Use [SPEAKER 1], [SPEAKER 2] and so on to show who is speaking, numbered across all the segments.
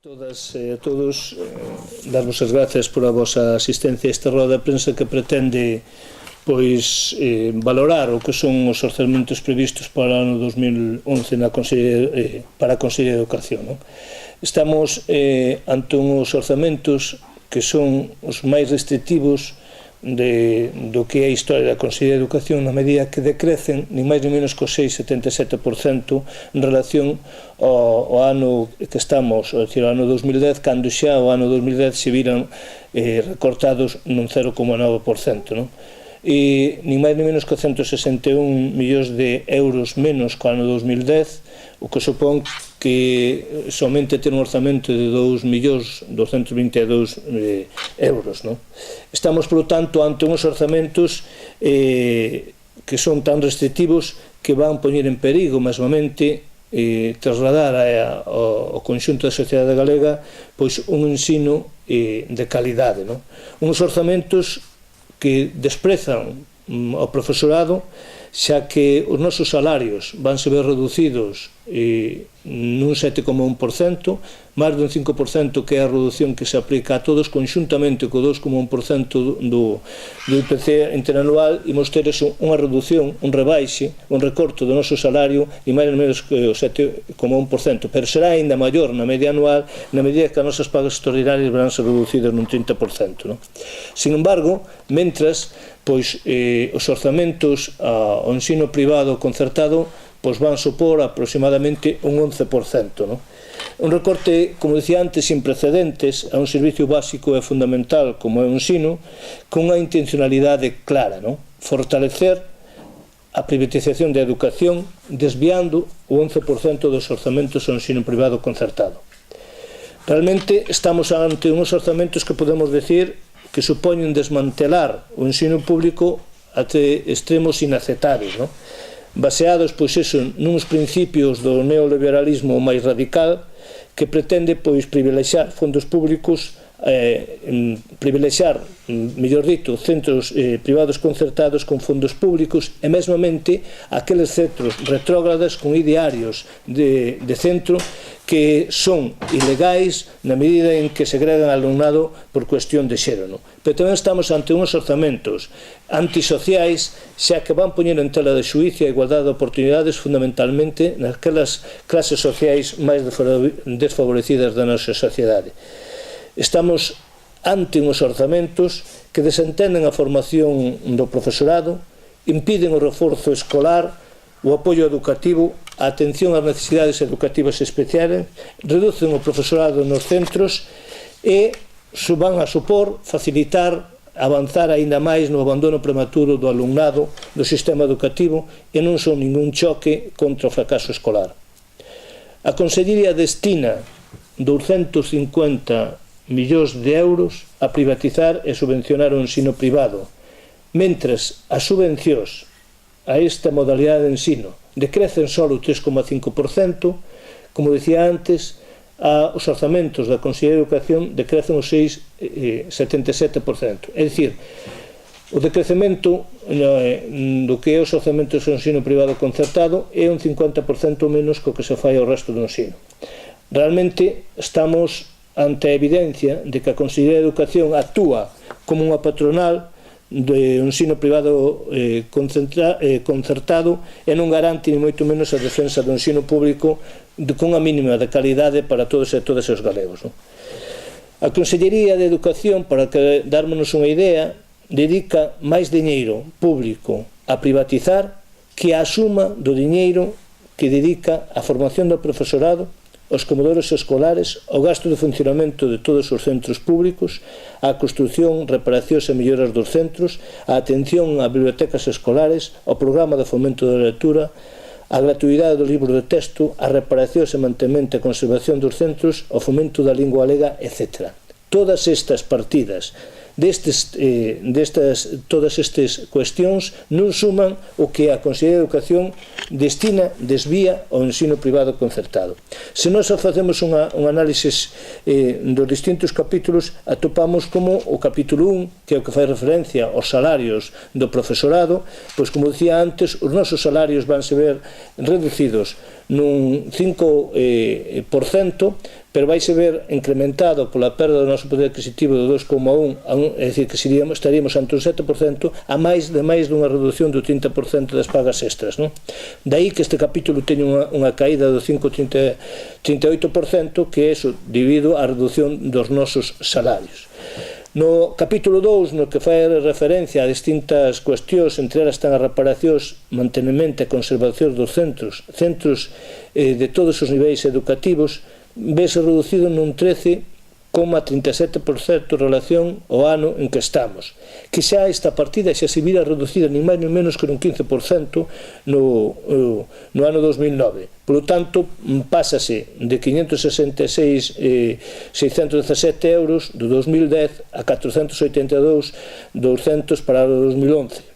[SPEAKER 1] Todas e a todos, darvos as gracias por a vosa asistencia a esta roda de prensa que pretende valorar o que son os orzamentos previstos para o ano 2011 para a Consellería de Educación. Estamos ante uns orzamentos que son os máis restrictivos do que é a historia da Consellería de Educación, na medida que decrecen ni máis ni menos co 6,77% en relación ao ano que estamos, ao ano 2010, cando xa o ano 2010 se viran recortados nun 0,9%, e ni máis ni menos que 161 millóns de euros menos co ano 2010, o que supón que somente ter un orzamento de 2.222.000 euros. Estamos, por lo tanto, ante uns orzamentos que son tan restrictivos que van poñer en perigo, mesmamente, trasladar ao conxunto da sociedade galega un ensino de calidade. Uns orzamentos que desprezan ao profesorado, xa que os nosos salarios van se ver reducidos nun 7,1%, máis dun 5% que é a reducción que se aplica a todos conxuntamente co 2,1% do IPC interanual, e mos teres unha reducción, un rebaixe, un recorto do noso salario e máis ou menos que o 7,1%, pero será ainda maior na media anual na medida que as nosas pagas extraordinarias verán ser reducidas nun 30%. Sin embargo, mentras os orzamentos ao ensino privado concertado van supor aproximadamente un 11%. Un recorte, como dicía antes, sin precedentes a un servicio básico e fundamental como é o ensino, con unha intencionalidade clara, fortalecer a privatización da educación desviando o 11% dos orzamentos ao ensino privado concertado. Realmente estamos ante uns orzamentos que podemos decir que supoñen desmantelar o ensino público até extremos inaceptables, baseados, nuns principios do neoliberalismo máis radical que pretende, privilexiar fondos públicos, privilexiar, mellor dito, centros privados concertados con fondos públicos e mesmamente aqueles centros retrógradas con idearios de centro que son ilegais na medida en que segregan alumnado por cuestión de xénero. Pero tamén estamos ante uns orzamentos antisociais, xa que van poñer en tela de xuízo a igualdade de oportunidades fundamentalmente naquelas clases sociais máis desfavorecidas da nosa sociedade. Estamos ante uns orzamentos que desentenden a formación do profesorado, impiden o reforzo escolar, o apoio educativo, a atención ás necesidades educativas especiais, reducen o profesorado nos centros e van a supor facilitar avanzar aínda máis no abandono prematuro do alumnado do sistema educativo e non son ningún choque contra o fracaso escolar. A Consellería destina 250 millóns de euros a privatizar e subvencionar o ensino privado, mentres as subvencións a esta modalidade de ensino decrecen só o 3,5%, como dicía antes, os orzamentos da Consellería de Educación decrecen o 6,77%. É dicir, o decrecemento do que é os orzamentos do ensino privado concertado é un 50% menos co que se fai ao resto do ensino. Realmente estamos ante a evidencia de que a Consellería de Educación actúa como unha patronal do ensino privado concertado e non garante ni moito menos a defensa do ensino público con a mínima de calidade para todos e todas os galegos. A Consellería de Educación, para darmos unha idea, dedica máis diñeiro público a privatizar que a suma do diñeiro que dedica á formación do profesorado, aos comedores escolares, ao gasto de funcionamento de todos os centros públicos, á construción, reparacións e melloras dos centros, á atención a bibliotecas escolares, ao programa de fomento da lectura, á gratuidade do libro de texto, as reparacións e mantemento e conservación dos centros, ao fomento da lingua galega, etc. Todas estas partidas todas estas cuestións non suman o que a Consellería de Educación desvía ao ensino privado concertado. Se nós facemos un análisis dos distintos capítulos, atopamos como o capítulo 1, que é o que fai referencia aos salarios do profesorado, pois como dicía antes, os nosos salarios vanse ver reducidos nun 5%, pero vaise ver incrementado pola perda do noso poder adquisitivo do 2,1, é dicir, que estaríamos ante un 7%, a máis dunha reducción do 30% das pagas extras, non? Daí que este capítulo teña unha caída do 5,38%, que é iso debido á reducción dos nosos salarios. No capítulo 2, no que fai referencia a distintas cuestións, entre elas están as reparacións, mantenimento e conservación dos centros de todos os niveis educativos, vese reducido nun 13,37% en relación ao ano en que estamos, que xa esta partida xa se vira reducida ni máis ni menos que nun 15% no ano 2009. Por lo tanto, pásase de 566.617 euros do 2010 a 482.200 para o 2011.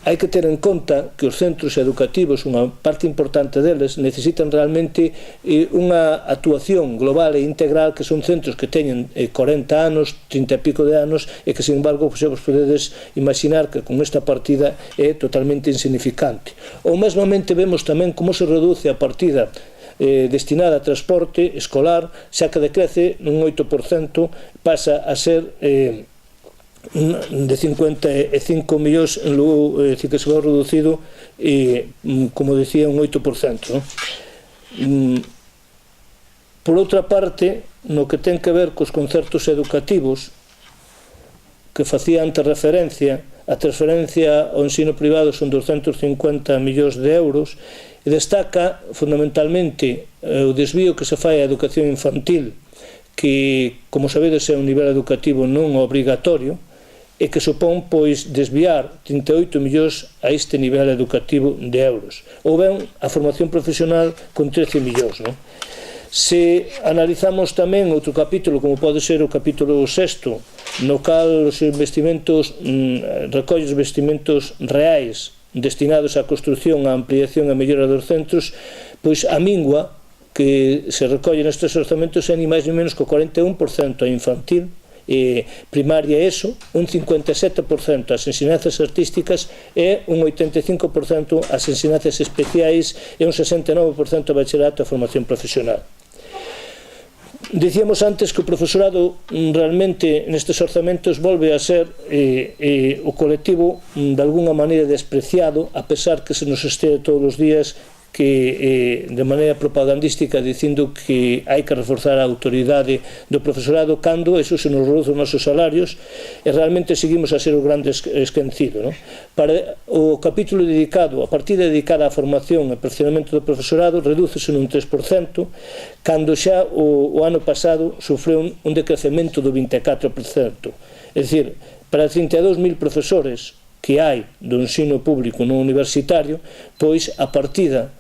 [SPEAKER 1] Hai que ter en conta que os centros educativos, unha parte importante deles, necesitan realmente unha actuación global e integral, que son centros que teñen 40 anos, 30 e pico de anos, e que, sin embargo, vos podedes imaginar que con esta partida é totalmente insignificante. Ou mesmamente vemos tamén como se reduce a partida destinada a transporte escolar, xa que decrece nun 8%, pasa a ser de 55 millóns, que se va reducido, como decía, un 8%, ¿no? Por outra parte, no que ten que ver cos concertos educativos, que facía antes referencia, a transferencia ao ensino privado son 250 millóns de euros, e destaca fundamentalmente o desvío que se fai á educación infantil, que, como sabedes, é un nivel educativo non obrigatorio, e que supón, pois, desviar 38 millóns a este nivel educativo de euros. Ou ben a formación profesional con 13 millóns, non? Se analizamos tamén outro capítulo, como pode ser o capítulo 6, no cal os investimentos recolle os investimentos reais destinados á construción, á ampliación e mellora dos centros, pois a mingua que se recolle nestes orzamentos é ni máis ni menos que o 41% a infantil, primaria e ESO, un 57% as ensinanzas artísticas e un 85% as ensinanzas especiais e un 69% a bachillerato e a formación profesional. Dicíamos antes que o profesorado realmente nestes orzamentos volve a ser o colectivo de alguna maneira despreciado, a pesar que se nos estea todos os días que de maneira propagandística dicindo que hai que reforzar a autoridade do profesorado, cando eso se nos reduce os nosos salarios e realmente seguimos a ser o grande esquecido, non? Para o capítulo dedicado, a partida dedicada á formación e perfeccionamento do profesorado, redúcese nun 3%, cando xa o ano pasado sofreu un decrecemento do 24%. É dicir, para 32.000 profesores que hai do ensino público no universitario, pois a partida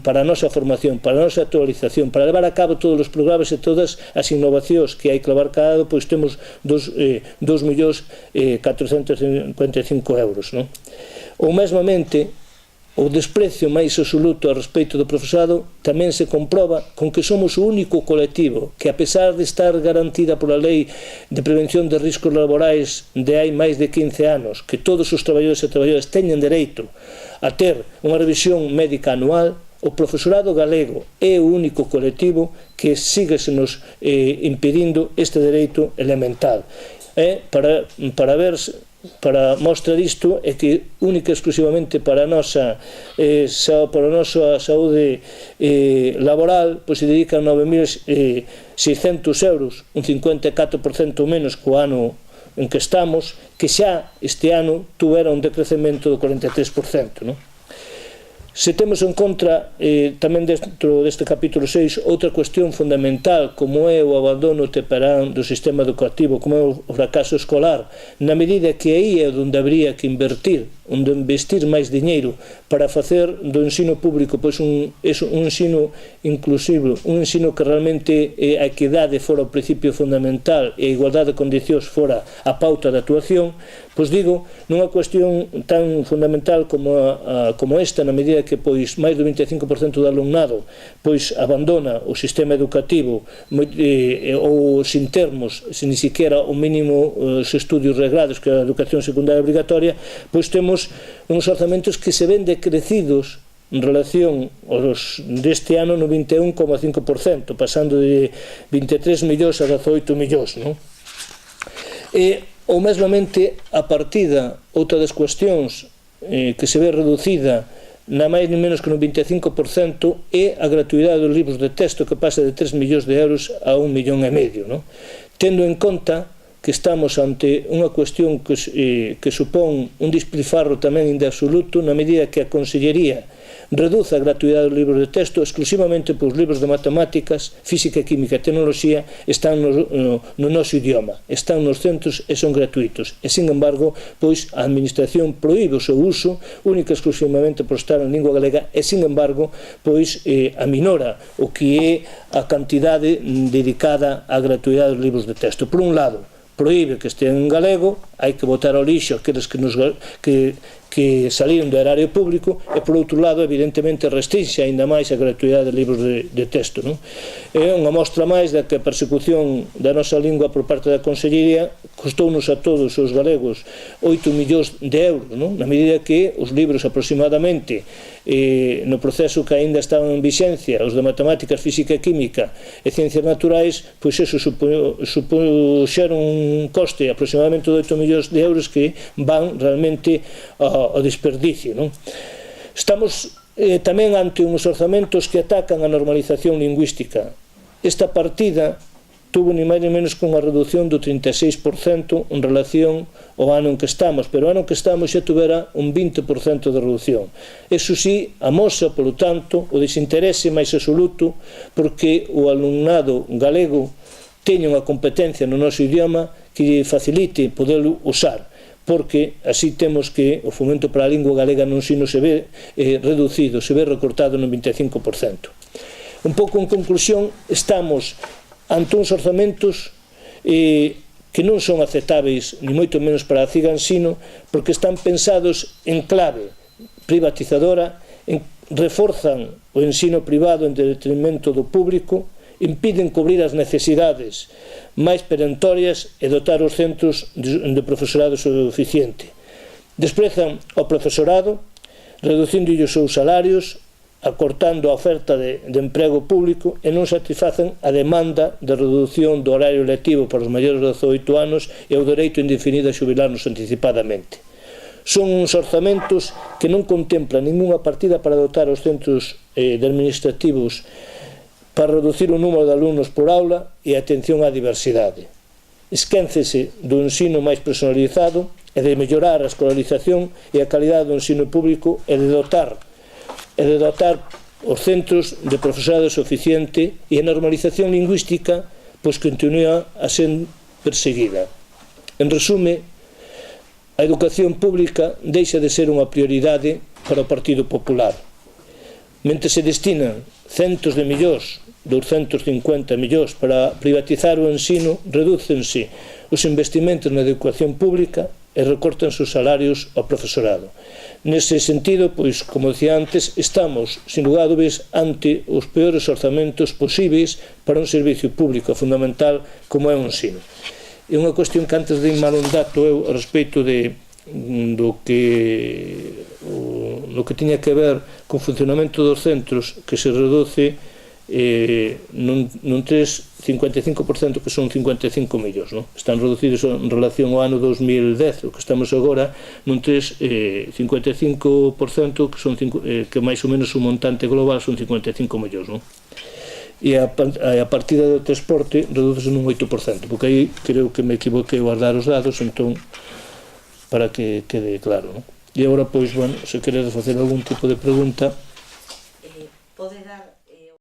[SPEAKER 1] para a nosa formación, para a nosa actualización, para levar a cabo todos os programas e todas as innovacións que hai que levar a cabo, pois temos 2.455 euros, non? Ou mesmamente, o desprecio máis absoluto a respecto do profesorado tamén se comproba con que somos o único colectivo que, a pesar de estar garantida pola Lei de Prevención de Riscos Laborais de hai máis de 15 anos, que todos os traballadores e traballadoras teñen dereito a ter unha revisión médica anual, o profesorado galego é o único colectivo que sigue se nos impedindo este dereito elemental. Para mostrar isto é que única e exclusivamente para a nosa saúde laboral, pois se dedican 9.600 euros, un 54% menos co ano en que estamos, que xa este ano tuvera un decrecemento do 43%, non? Se temos en contra tamén dentro deste capítulo 6 outra cuestión fundamental, como é o abandono temperán do sistema educativo, como é o fracaso escolar, na medida que aí é onde habría que investir máis diñeiro para facer do ensino público pois un ensino inclusivo, un ensino que realmente a equidade fora o principio fundamental e a igualdade de condicións fora a pauta de actuación, pois digo, nunha cuestión tan fundamental como esta, na medida que pois máis do 25% do alumnado pois abandona o sistema educativo ou sin termos, sin ni siquiera o mínimo os estudios regrados que é a educación secundaria obrigatoria, pois temos uns orzamentos que se ven decrecidos en relación deste ano no 21,5%, pasando de 23 millóns a 18 millóns, non? E, ou mesmamente, a partida, outra das cuestións que se ve reducida na máis ni menos que no 25% é a gratuidade dos libros de texto, que pasa de 3 millóns de euros a 1,5 millón, non? Tendo en conta que estamos ante unha cuestión que supón un despilfarro tamén de absoluto, na medida que a Consellería reduce a gratuidade dos libros de texto exclusivamente pois libros de matemáticas, física, química e tecnoloxía están no noso idioma, están nos centros e son gratuitos. E, sin embargo, pois a Administración proíbe o seu uso única e exclusivamente por estar en lingua galega e, sin embargo, pois aminora o que é a cantidade dedicada á gratuidade dos libros de texto. Por un lado, proíbe que estean en galego, hai que botar ao lixo aqueles que saliron do erario público e, por outro lado, evidentemente restringe aínda máis a gratuidade de libros de texto, non? É unha mostra máis da que a persecución da nosa lingua por parte da Consellería costounos a todos os galegos 8 millóns de euros, non? Na medida que os libros aproximadamente no proceso que aínda estaban en vixencia, os de matemáticas, física e química e ciencias naturais, pois eso supuxeron un coste aproximadamente de 8 millóns de euros que van realmente ao desperdicio, non? Estamos tamén ante uns orzamentos que atacan a normalización lingüística. Esta partida tuvo ni máis ni menos que unha reducción do 36% en relación ao ano en que estamos, pero o ano en que estamos xa tuvera un 20% de reducción. Eso sí, amosa, polo tanto, o desinterese máis absoluto porque o alumnado galego teña unha competencia no noso idioma que lle facilite poderlo usar, porque así temos que o fomento para a lingua galega no ensino se ve reducido, se ve recortado no 25%. Un pouco en conclusión, estamos ante uns orzamentos que non son aceptáveis, ni moito menos para a CIGA ensino, porque están pensados en clave privatizadora, reforzan o ensino privado en detrimento do público, impiden cubrir as necesidades máis perentorias e dotar os centros de profesorado suficiente. Desprezan ao profesorado, reducindo os seus salarios, acortando a oferta de emprego público e non satisfacen a demanda de reducción do horario lectivo para os maiores de 18 anos e o dereito indefinido a xubilarnos anticipadamente. Son uns orzamentos que non contemplan ninguna partida para dotar os centros administrativos para reducir o número de alumnos por aula e a atención á diversidade. Esquéncese do ensino máis personalizado e de mellorar a escolarización e a calidade do ensino público e de dotar os centros de profesorado suficiente e a normalización lingüística pois continúa a ser perseguida. En resume, a educación pública deixa de ser unha prioridade para o Partido Popular. Mentre se destinan centos de millóns, 250 millóns para privatizar o ensino, redúcense os investimentos na educación pública e recortan os salarios ao profesorado. Nese sentido, pois, como decía antes, estamos, sin lugar a dúbidas, ante os peores orzamentos posibles para un servicio público fundamental como é o ensino. É unha cuestión que antes de ir mal un dato eu a respeito do que tiña que ver con o funcionamento dos centros, que se reduce nun 55%, que son 55 millóns, non? Están reducidos en relación ao ano 2010, o que estamos agora nun 55%, que máis ou menos o montante global son 55 millóns, non? E a partida do transporte reduce nun 8%, porque aí creo que me equivoquei ao guardar os dados, entón, para que quede claro, non? E agora, pois, bueno, se queredes facer algún tipo de pregunta,